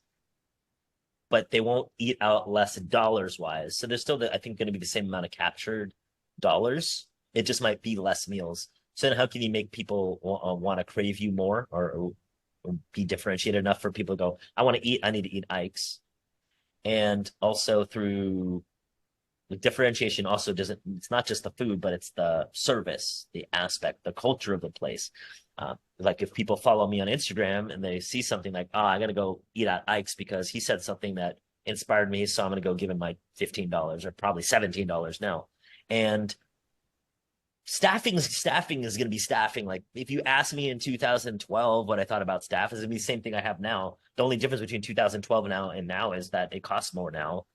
Speaker 2: but they won't eat out less dollars wise. So there's still, I think, going to be the same amount of captured dollars. It just might be less meals. So then how can you make people want to crave you more or be differentiated enough for people to go, I want to eat, I need to eat Ike's. And also through the differentiation also it's not just the food, but it's the service, the aspect, the culture of the place. Like if people follow me on Instagram and they see something like, I got to go eat at Ike's because he said something that inspired me. So I'm going to go give him my $15 or probably $17 now. And staffing is going to be staffing. Like if you asked me in 2012 what I thought about staff, is going to be the same thing I have now. The only difference between 2012 and now is that it costs more now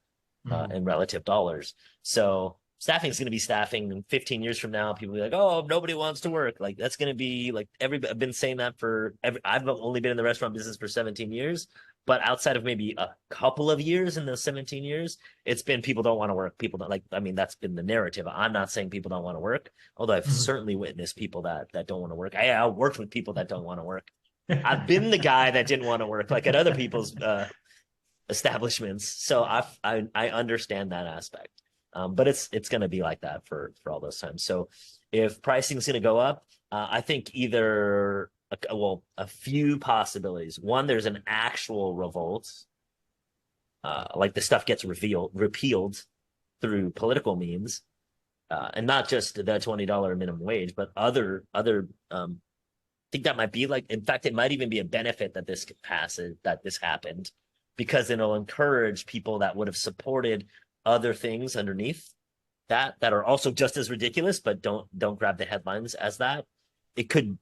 Speaker 2: in relative dollars. So staffing is going to be staffing. And 15 years from now, people will be like, oh, nobody wants to work. Like that's going to be like I've been saying that I've only been in the restaurant business for 17 years. But outside of maybe a couple of years in those 17 years, it's been people don't want to work. People don't that's been the narrative. I'm not saying people don't want to work, although I've certainly witnessed people that don't want to work. I worked with people that don't want to work. I've been the guy that didn't want to work, like at other people's establishments. So I understand that aspect. But it's going to be like that for all those times. So if pricing is going to go up, I think either a few possibilities. One, there's an actual revolt, like the stuff gets repealed through political means, and not just the $20 minimum wage, but other. I think that might be in fact, it might even be a benefit that this passes, that this happened, because it'll encourage people that would have supported other things underneath that are also just as ridiculous, but don't grab the headlines as that. It could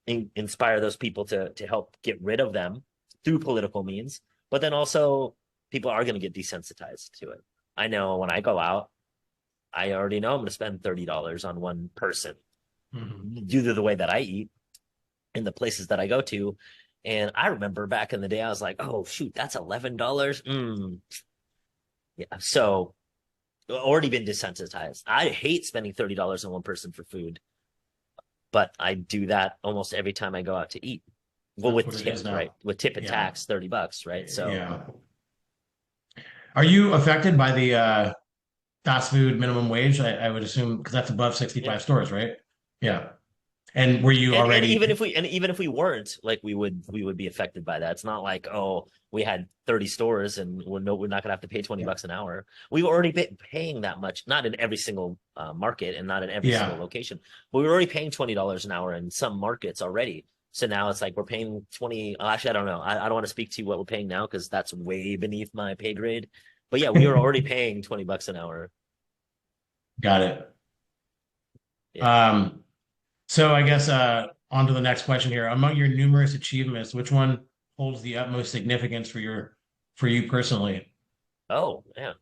Speaker 2: inspire those people to help get rid of them through political means, but then also people are going to get desensitized to it. I know when I go out, I already know I'm going to spend $30 on one person due to the way that I eat in the places that I go to. And I remember back in the day, I was like, oh shoot, that's $11. Yeah. So already been desensitized. I hate spending $30 on one person for food, but I do that almost every time I go out to eat. Well, with tip, right? With tip and tax, $30, right? So
Speaker 3: yeah. Are you affected by the fast food minimum wage, I would assume, because that's above 65
Speaker 2: Yeah.
Speaker 3: stores, right? Yeah. And were you
Speaker 2: And
Speaker 3: already?
Speaker 2: even if we weren't, like we would be affected by that. It's not like, oh, we had 30 stores and we're not gonna have to pay 20 bucks an hour. We were already paying that much, not in every single market and not in every single
Speaker 3: Yeah.
Speaker 2: location, but we were already paying $20 an hour in some markets already. So now it's like we're paying 20. Actually, I don't know. I don't want to speak to what we're paying now because that's way beneath my pay grade. But yeah, we were already paying 20 bucks an hour.
Speaker 3: Got it.
Speaker 2: Yeah.
Speaker 3: Um, so I guess on to the next question here. Among your numerous achievements, which one holds the utmost significance for you personally?
Speaker 2: Oh, yeah.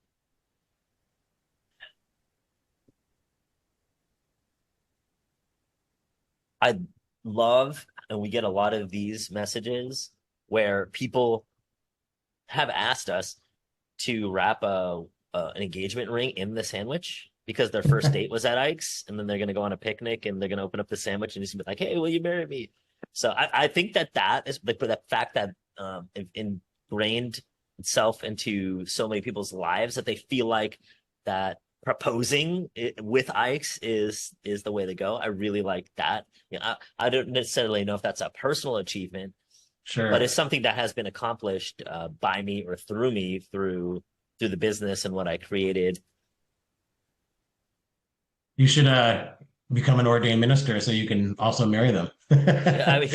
Speaker 2: I love, and we get a lot of these messages where people have asked us to wrap an engagement ring in the sandwich because their first date was at Ike's, and then they're gonna go on a picnic and they're gonna open up the sandwich and just be like, "Hey, will you marry me?" So I think that is like the fact that ingrained itself into so many people's lives that they feel like that proposing with Ike's is the way to go. I really like that. I don't necessarily know if that's a personal achievement, but it's
Speaker 3: Sure.
Speaker 2: something that has been accomplished by me or through me through the business and what I created.
Speaker 3: You should become an ordained minister so you can also marry them.
Speaker 2: Yeah, I mean,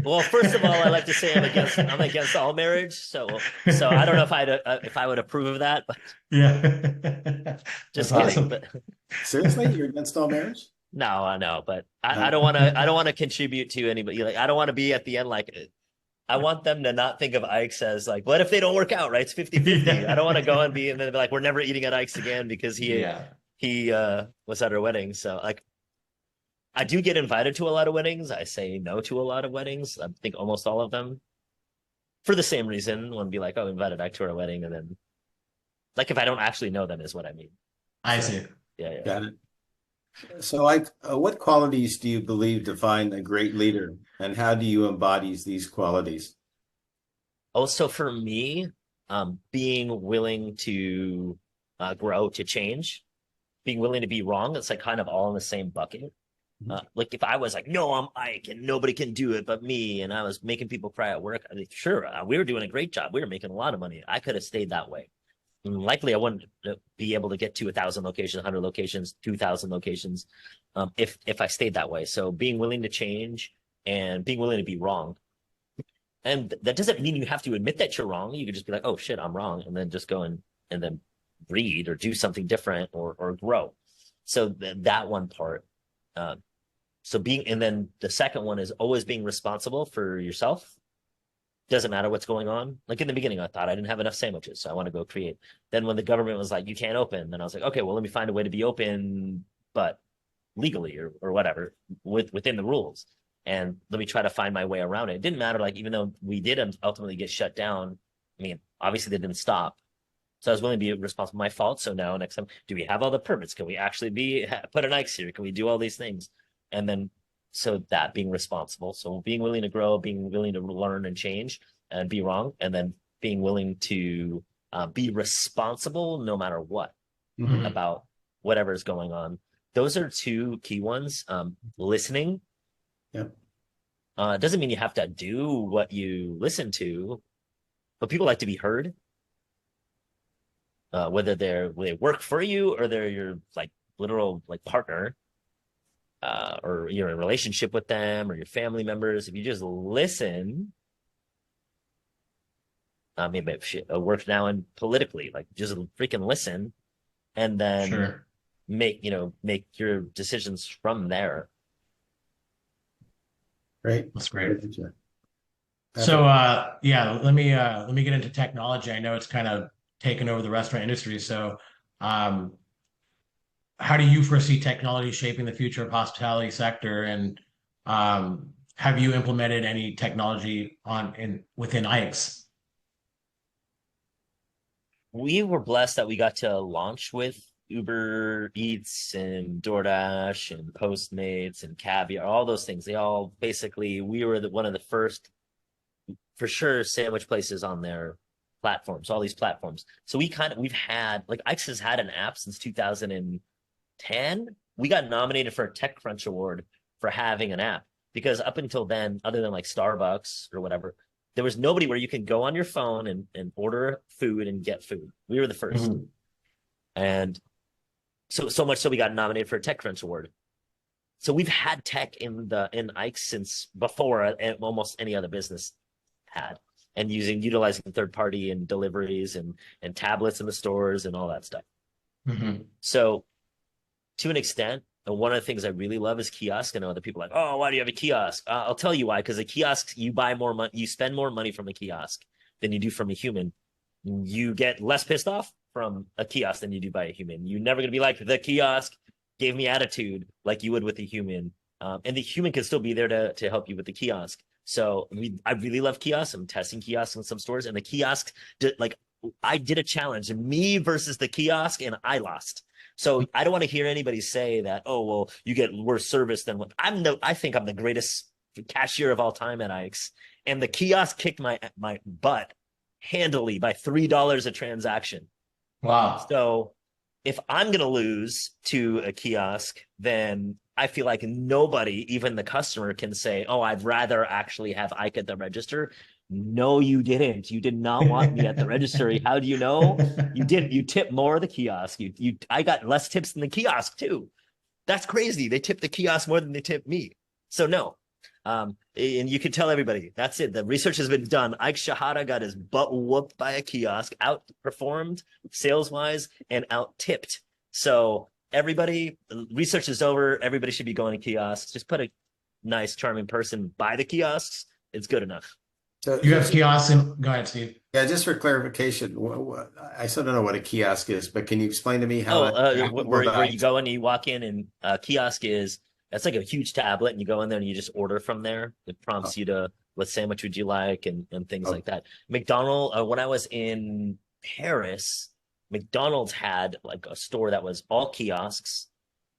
Speaker 2: well, first of all, I like to say I'm against all marriage, so I don't know if I would approve of that, but
Speaker 3: Yeah. That's
Speaker 2: just kidding.
Speaker 3: awesome.
Speaker 2: But
Speaker 1: Seriously, you're against all marriage?
Speaker 2: no, I know, but
Speaker 1: Uh,
Speaker 2: I don't want to contribute to anybody. Like I don't want to be at the end like I want them to not think of Ike's as like, what if they don't work out, right? It's 50-50. I don't want to go and be and then be like, we're never eating at Ike's again because
Speaker 3: Yeah.
Speaker 2: he was at our wedding. So like I do get invited to a lot of weddings. I say no to a lot of weddings. I think almost all of them for the same reason. Want to be like, oh, invited Ike to our wedding, and then like if I don't actually know them is what I mean.
Speaker 3: I
Speaker 2: So
Speaker 3: see.
Speaker 2: yeah, yeah.
Speaker 1: got it. So, like, what qualities do you believe define a great leader, and how do you embody these qualities?
Speaker 2: Also for me, being willing to grow, to change, being willing to be wrong, it's like kind of all in the same bucket. Like if I was like, no, I'm Ike and nobody can do it but me, and I was making people cry at work, I mean, sure, we were doing a great job. We were making a lot of money. I could have stayed that way. And likely, I wouldn't be able to get to 1,000 locations, 100 locations, 2,000 locations, if I stayed that way. So being willing to change and being willing to be wrong, and that doesn't mean you have to admit that you're wrong. You could just be like, oh shit, I'm wrong, and then just go and then read or do something different or grow. So that one part. Uh, so being, and then the second one is always being responsible for yourself. Doesn't matter what's going on. Like in the beginning, I thought I didn't have enough sandwiches, so I want to go create. Then when the government was like, you can't open, then I was like, okay, well, let me find a way to be open, but legally or whatever, within the rules. And let me try to find my way around it. It didn't matter, like, even though we did ultimately get shut down, I mean, obviously they didn't stop. So I was willing to be responsible. My fault. So now next time, do we have all the permits? Can we actually put an Ike's here? Can we do all these things? And then so that being responsible. So being willing to grow, being willing to learn and change and be wrong, and then being willing to be responsible no matter what
Speaker 3: Mhm.
Speaker 2: about whatever is going on. Those are two key ones. Listening.
Speaker 1: Yep.
Speaker 2: Doesn't mean you have to do what you listen to, but people like to be heard. Whether they work for you or they're your like literal like partner, or you're in a relationship with them or your family members. If you just listen, maybe it works now and politically, like just freaking listen, and then
Speaker 3: Sure.
Speaker 2: make your decisions from there.
Speaker 1: Great.
Speaker 3: That's great.
Speaker 1: Good job.
Speaker 3: So yeah, let me get into technology. I know it's kind of taken over the restaurant industry. So um how do you foresee technology shaping the future of hospitality sector? And have you implemented any technology within Ike's?
Speaker 2: We were blessed that we got to launch with Uber Eats and DoorDash and Postmates and Caviar, all those things. They all basically, we were one of the first, for sure, sandwich places on their platforms, all these platforms. So we've had, like, Ike's has had an app since 2010. We got nominated for a TechCrunch award for having an app, because up until then, other than like Starbucks or whatever, there was nobody where you can go on your phone and order food and get food. We were the first. And so much so we got nominated for a TechCrunch award. So we've had tech in Ike since before almost any other business had, and utilizing third party and deliveries and tablets in the stores and all that stuff. So to an extent, and one of the things I really love is kiosk. I know other people are like, oh, why do you have a kiosk? I'll tell you why. Because a kiosk, you buy more money, you spend more money from a kiosk than you do from a human. You get less pissed off from a kiosk than you do by a human. You're never going to be like, the kiosk gave me attitude like you would with a human. And the human can still be there to help you with the kiosk. So I really love kiosks. I'm testing kiosks in some stores, and the kiosk, like, I did a challenge, me versus the kiosk, and I lost. So I don't want to hear anybody say that, oh, well, you get worse service than what I think I'm the greatest cashier of all time at Ike's. And the kiosk kicked my butt handily by $3 a transaction.
Speaker 3: Wow.
Speaker 2: So if I'm going to lose to a kiosk, then I feel like nobody, even the customer, can say, oh, I'd rather actually have Ike at the register. No, you didn't. You did not want me at the register. How do you know? You didn't. You tip more the kiosk. I got less tips than the kiosk too. That's crazy. They tip the kiosk more than they tip me. So no. And you can tell everybody, that's it. The research has been done. Ike Shehadeh got his butt whooped by a kiosk, outperformed sales-wise and out-tipped. So everybody, research is over. Everybody should be going to kiosks. Just put a nice, charming person by the kiosks. It's good enough.
Speaker 1: So
Speaker 3: You have kiosks in, go ahead, Steve.
Speaker 1: yeah, just for clarification, I still don't know what a kiosk is, but can you explain to me how
Speaker 2: where you go and you walk in, and kiosk is, that's like a huge tablet, and you go in there and you just order from there. It prompts you to, what sandwich would you like, and things like that. McDonald's, when I was in Paris, McDonald's had like a store that was all kiosks,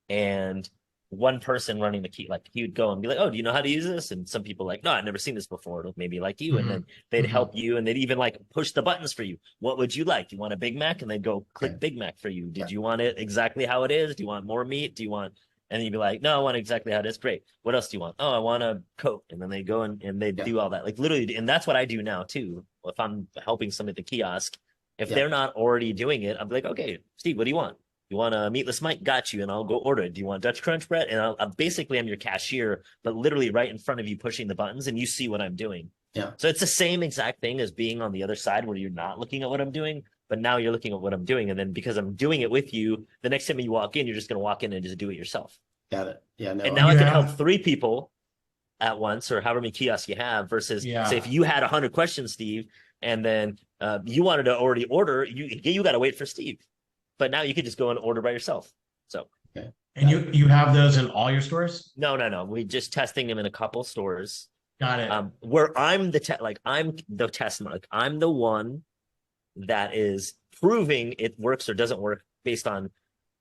Speaker 2: and one person running the key, like he would go and be like, oh, do you know how to use this? And some people like, no, I've never seen this before. Maybe like you. And then they'd help you, and they'd even like push the buttons for you. What would you like? You want a Big Mac? And they'd go click Big Mac for you. Did you want it exactly how it is? Do you want more meat? Do you want, and then you'd be like, no, I want exactly how it is. Great. What else do you want? Oh, I want a Coke. And then they go and they do all that. Like literally, and that's what I do now too. If I'm helping somebody at the kiosk, if they're not already doing it, I'm like, okay, Steve, what do you want? You want a meatless Mike? Got you. And I'll go order it. Do you want Dutch Crunch bread? And I'm basically, I'm your cashier, but literally right in front of you pushing the buttons, and you see what I'm doing.
Speaker 1: Yeah.
Speaker 2: So it's the same exact thing as being on the other side where you're not looking at what I'm doing, but now you're looking at what I'm doing. And then because I'm doing it with you, the next time you walk in, you're just going to walk in and just do it yourself.
Speaker 1: Got it. Yeah. No,
Speaker 2: and now I can help 3 people at once, or however many kiosks you have, versus say if you had 100 questions, Steve, and then you wanted to already order, you got to wait for Steve. But now you could just go and order by yourself. So,
Speaker 3: and you have those in all your stores?
Speaker 2: No. We're just testing them in a couple stores.
Speaker 3: Got it.
Speaker 2: Where I'm I'm the test mark. I'm the one that is proving it works or doesn't work based on.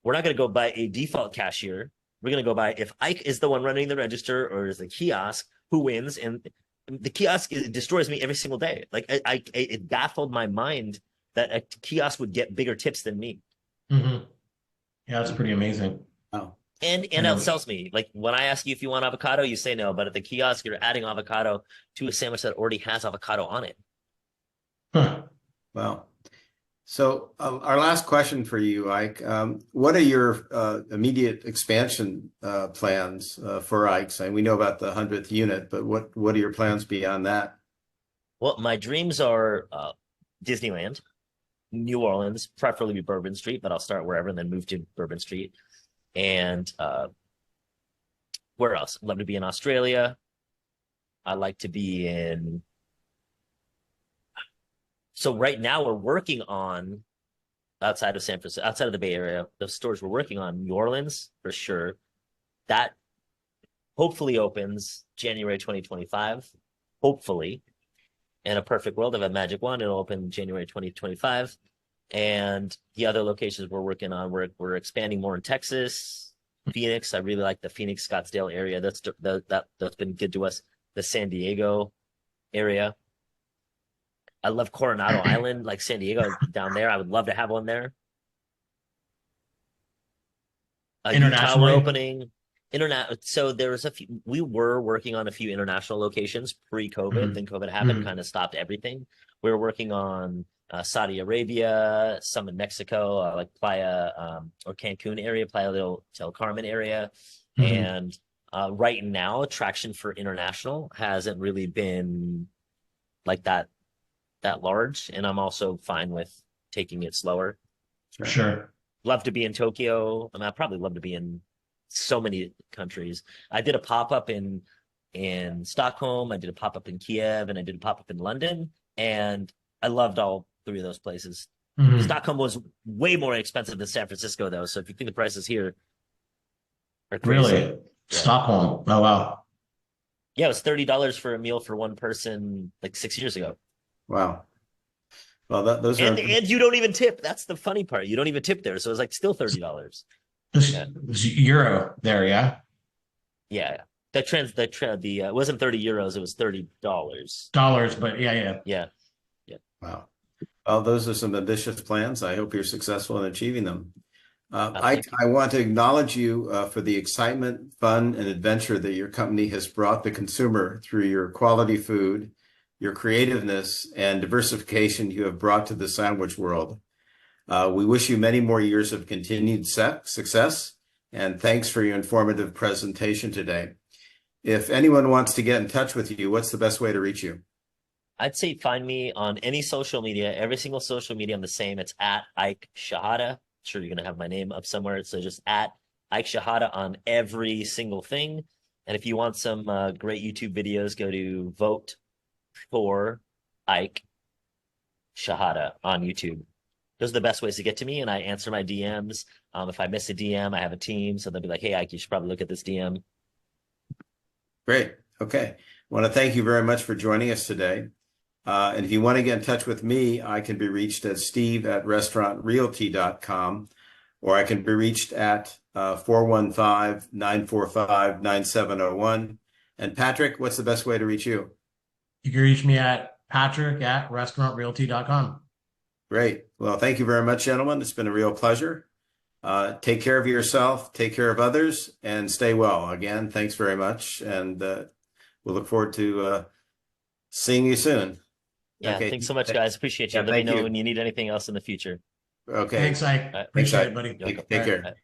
Speaker 2: We're not going to go by a default cashier. We're going to go by if Ike is the one running the register or is the kiosk, who wins. And the kiosk destroys me every single day. Like it baffled my mind that a kiosk would get bigger tips than me.
Speaker 3: Yeah, that's pretty amazing.
Speaker 1: Oh,
Speaker 2: and outsells me. Like when I ask you if you want avocado, you say no, but at the kiosk, you're adding avocado to a sandwich that already has avocado on it.
Speaker 1: Well, so our last question for you, Ike, what are your immediate expansion plans for Ike's? And we know about the 100th unit, but what are your plans beyond that?
Speaker 2: Well, my dreams are Disneyland, New Orleans, preferably Bourbon Street, but I'll start wherever and then move to Bourbon Street. And where else? I'd love to be in Australia. I'd like to be in. So right now we're working on outside of San Francisco, outside of the Bay Area, the stores we're working on, New Orleans for sure. That hopefully opens January 2025. Hopefully. In a perfect world of a magic wand, it'll open January 2025. And the other locations we're working on, we're expanding more in Texas, Phoenix. I really like the Phoenix, Scottsdale area. That's been good to us. The San Diego area. I love Coronado Island, like San Diego down there. I would love to have one there. Utah, we're
Speaker 3: Internationally?
Speaker 2: opening. Internet. So there was a few. We were working on a few international locations pre-COVID. Then COVID happened, kind of stopped everything. We were working on Saudi Arabia, some in Mexico, like Playa or Cancun area, Playa del Carmen area, and right now, traction for international hasn't really been like that large, and I'm also fine with taking it slower.
Speaker 3: Sure.
Speaker 2: Love to be in Tokyo. I mean, I'd probably love to be in so many countries. I did a pop-up in Stockholm, I did a pop-up in Kiev, and I did a pop-up in London, and I loved all three of those places. Stockholm was way more expensive than San Francisco, though. So if you think the prices here are crazy.
Speaker 3: Really? Yeah. Stockholm. Oh, wow.
Speaker 2: Yeah, it was $30 for a meal for one person like 6 years ago.
Speaker 1: Wow. Well, those are...
Speaker 2: And you don't even tip. That's the funny part. You don't even tip there. So it's like still $30.
Speaker 3: It's euro there, yeah?
Speaker 2: Yeah. It wasn't 30 euros, it was $30.
Speaker 3: Dollars, but yeah.
Speaker 2: Yeah.
Speaker 1: Wow. Well, those are some ambitious plans. I hope you're successful in achieving them. I want to acknowledge you for the excitement, fun, and adventure that your company has brought the consumer through your quality food, your creativeness, and diversification you have brought to the sandwich world. We wish you many more years of continued success, and thanks for your informative presentation today. If anyone wants to get in touch with you, what's the best way to reach you?
Speaker 2: I'd say find me on any social media. Every single social media, I'm the same. It's at Ike Shehadeh. I'm sure you're going to have my name up somewhere. So just at Ike Shehadeh on every single thing. And if you want some great YouTube videos, go to Vote for Ike Shehadeh on YouTube. Those are the best ways to get to me, and I answer my DMs. If I miss a DM, I have a team, so they'll be like, hey, Ike, you should probably look at this DM.
Speaker 1: Great. Okay. I want to thank you very much for joining us today. And if you want to get in touch with me, I can be reached at steve@restaurantrealty.com, or I can be reached at 415-945-9701. And Patrick, what's the best way to reach you?
Speaker 3: You can reach me at patrick@restaurantrealty.com.
Speaker 1: Great. Well, thank you very much, gentlemen. It's been a real pleasure. Take care of yourself, take care of others, and stay well. Again, thanks very much. And we'll look forward to seeing you soon.
Speaker 2: Yeah, okay. Thanks so much, guys. Appreciate you. Let me know when you need anything else in the future.
Speaker 1: Okay.
Speaker 3: Thanks, Ike. Appreciate it, buddy.
Speaker 1: Take care.